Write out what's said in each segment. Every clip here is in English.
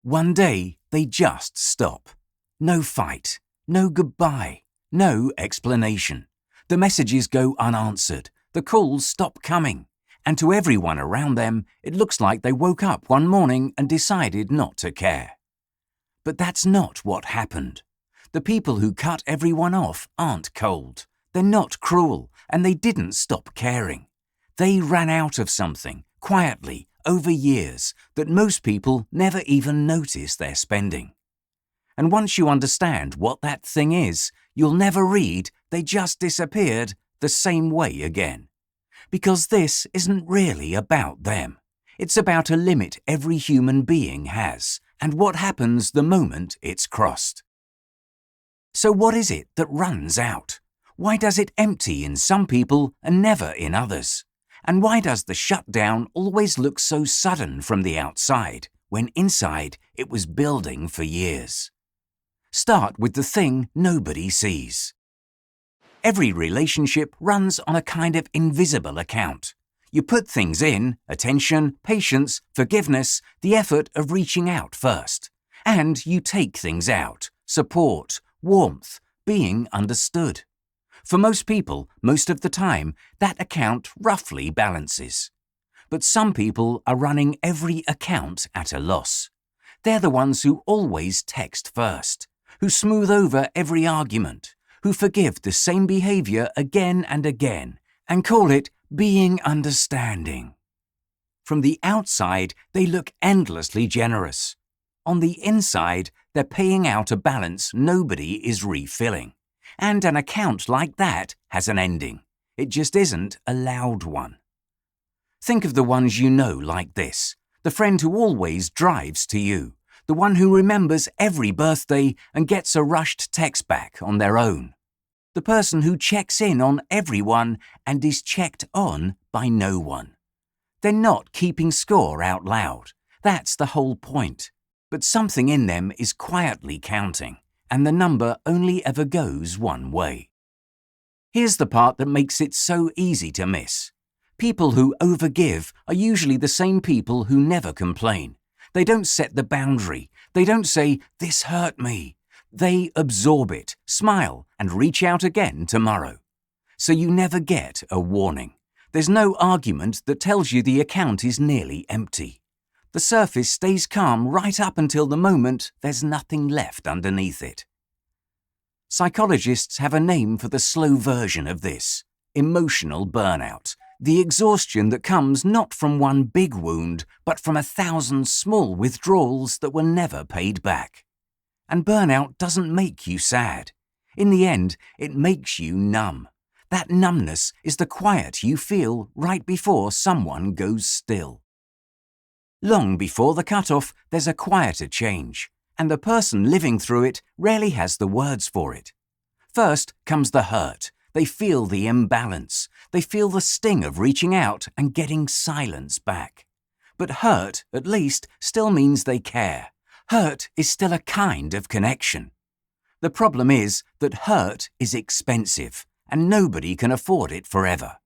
One day, they just stop. No fight, no goodbye, no explanation. The messages go unanswered, the calls stop coming, and to everyone around them, it looks like they woke up one morning and decided not to care. But that's not what happened. The people who cut everyone off aren't cold, they're not cruel, and they didn't stop caring. They ran out of something, quietly, over years, that most people never even notice they're spending. And once you understand what that thing is, you'll never read "they just disappeared" the same way again. Because this isn't really about them. It's about a limit every human being has, and what happens the moment it's crossed. So what is it that runs out? Why does it empty in some people and never in others? And why does the shutdown always look so sudden from the outside, when inside it was building for years? Start with the thing nobody sees. Every relationship runs on a kind of invisible account. You put things in: attention, patience, forgiveness, the effort of reaching out first. And you take things out: support, warmth, being understood. For most people, most of the time, that account roughly balances. But some people are running every account at a loss. They're the ones who always text first, who smooth over every argument, who forgive the same behavior again and again, and call it being understanding. From the outside, they look endlessly generous. On the inside, they're paying out a balance nobody is refilling. And an account like that has an ending. It just isn't a loud one. Think of the ones you know like this: the friend who always drives to you, the one who remembers every birthday and gets a rushed text back on their own, the person who checks in on everyone and is checked on by no one. They're not keeping score out loud. That's the whole point. But something in them is quietly counting, and the number only ever goes one way. Here's the part that makes it so easy to miss. People who overgive are usually the same people who never complain. They don't set the boundary. They don't say, "This hurt me." They absorb it, smile, and reach out again tomorrow. So you never get a warning. There's no argument that tells you the account is nearly empty. The surface stays calm right up until the moment there's nothing left underneath it. Psychologists have a name for the slow version of this: emotional burnout, the exhaustion that comes not from one big wound, but from 1,000 small withdrawals that were never paid back. And burnout doesn't make you sad. In the end, it makes you numb. That numbness is the quiet you feel right before someone goes still. Long before the cutoff, there's a quieter change, and the person living through it rarely has the words for it. First comes the hurt. They feel the imbalance. They feel the sting of reaching out and getting silence back. But hurt, at least, still means they care. Hurt is still a kind of connection. The problem is that hurt is expensive, and nobody can afford it forever.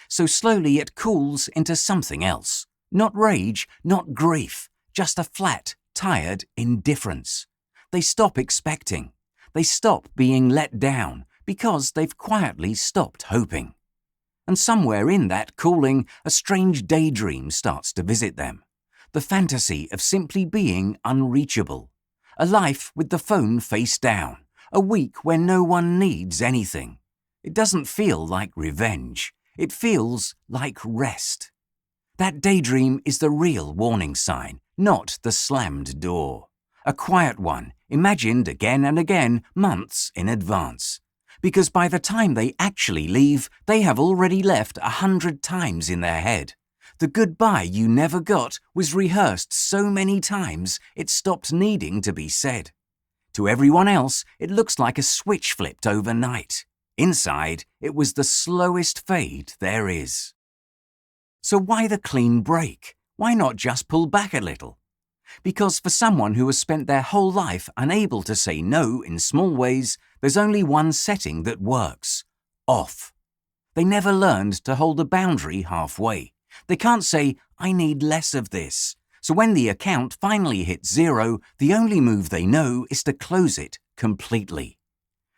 So slowly it cools into something else. Not rage, not grief, just a flat, tired indifference. They stop expecting. They stop being let down because they've quietly stopped hoping. And somewhere in that cooling, a strange daydream starts to visit them. The fantasy of simply being unreachable. A life with the phone face down. A week where no one needs anything. It doesn't feel like revenge. It feels like rest. That daydream is the real warning sign, not the slammed door. A quiet one, imagined again and again, months in advance. Because by the time they actually leave, they have already left 100 times in their head. The goodbye you never got was rehearsed so many times it stopped needing to be said. To everyone else, it looks like a switch flipped overnight. Inside, it was the slowest fade there is. So why the clean break? Why not just pull back a little? Because for someone who has spent their whole life unable to say no in small ways, there's only one setting that works: off. They never learned to hold a boundary halfway. They can't say, "I need less of this." So when the account finally hits zero, the only move they know is to close it completely.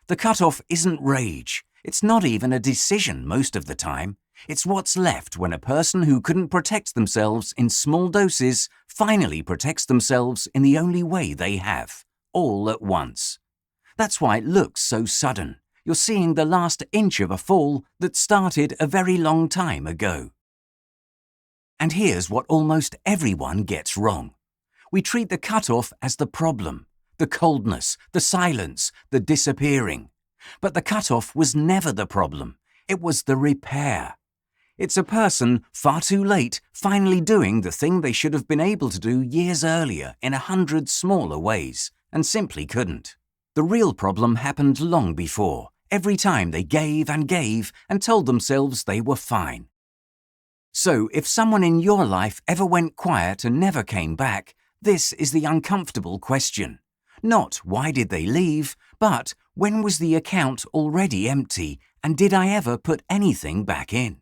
The cutoff isn't rage. It's not even a decision most of the time. It's what's left when a person who couldn't protect themselves in small doses finally protects themselves in the only way they have, all at once. That's why it looks so sudden. You're seeing the last inch of a fall that started a very long time ago. And here's what almost everyone gets wrong. We treat the cutoff as the problem, the coldness, the silence, the disappearing. But the cutoff was never the problem. It was the repair. It's a person far too late finally doing the thing they should have been able to do years earlier in 100 smaller ways and simply couldn't. The real problem happened long before, every time they gave and told themselves they were fine. So if someone in your life ever went quiet and never came back, this is the uncomfortable question. Not why did they leave, but when was the account already empty and did I ever put anything back in?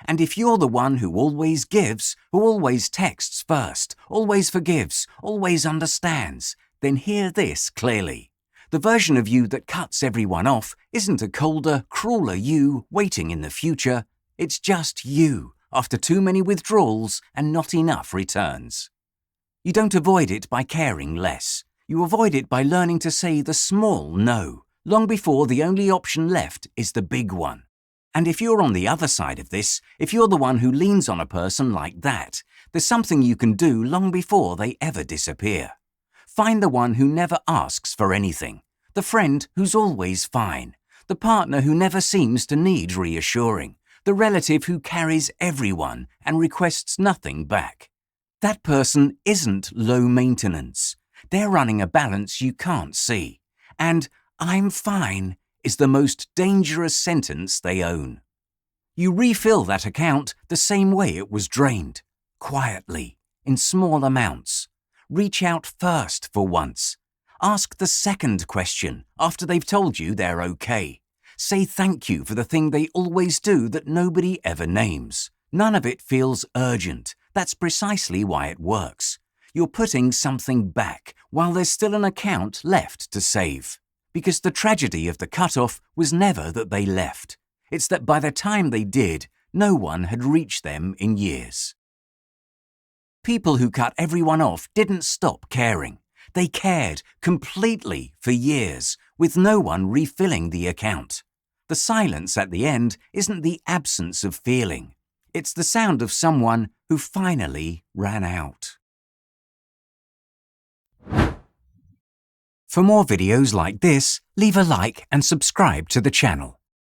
And if you're the one who always gives, who always texts first, always forgives, always understands, then hear this clearly. The version of you that cuts everyone off isn't a colder, crueler you waiting in the future. It's just you after too many withdrawals and not enough returns. You don't avoid it by caring less. You avoid it by learning to say the small no, long before the only option left is the big one. And if you're on the other side of this, if you're the one who leans on a person like that, there's something you can do long before they ever disappear. Find the one who never asks for anything, the friend who's always fine, the partner who never seems to need reassuring, the relative who carries everyone and requests nothing back. That person isn't low maintenance. They're running a balance you can't see. And "I'm fine" is the most dangerous sentence they own. You refill that account the same way it was drained, quietly, in small amounts. Reach out first for once. Ask the second question after they've told you they're okay. Say thank you for the thing they always do that nobody ever names. None of it feels urgent. That's precisely why it works. You're putting something back while there's still an account left to save. Because the tragedy of the cutoff was never that they left. It's that by the time they did, no one had reached them in years. People who cut everyone off didn't stop caring. They cared completely for years, with no one refilling the account. The silence at the end isn't the absence of feeling. It's the sound of someone who finally ran out. For more videos like this, leave a like and subscribe to the channel.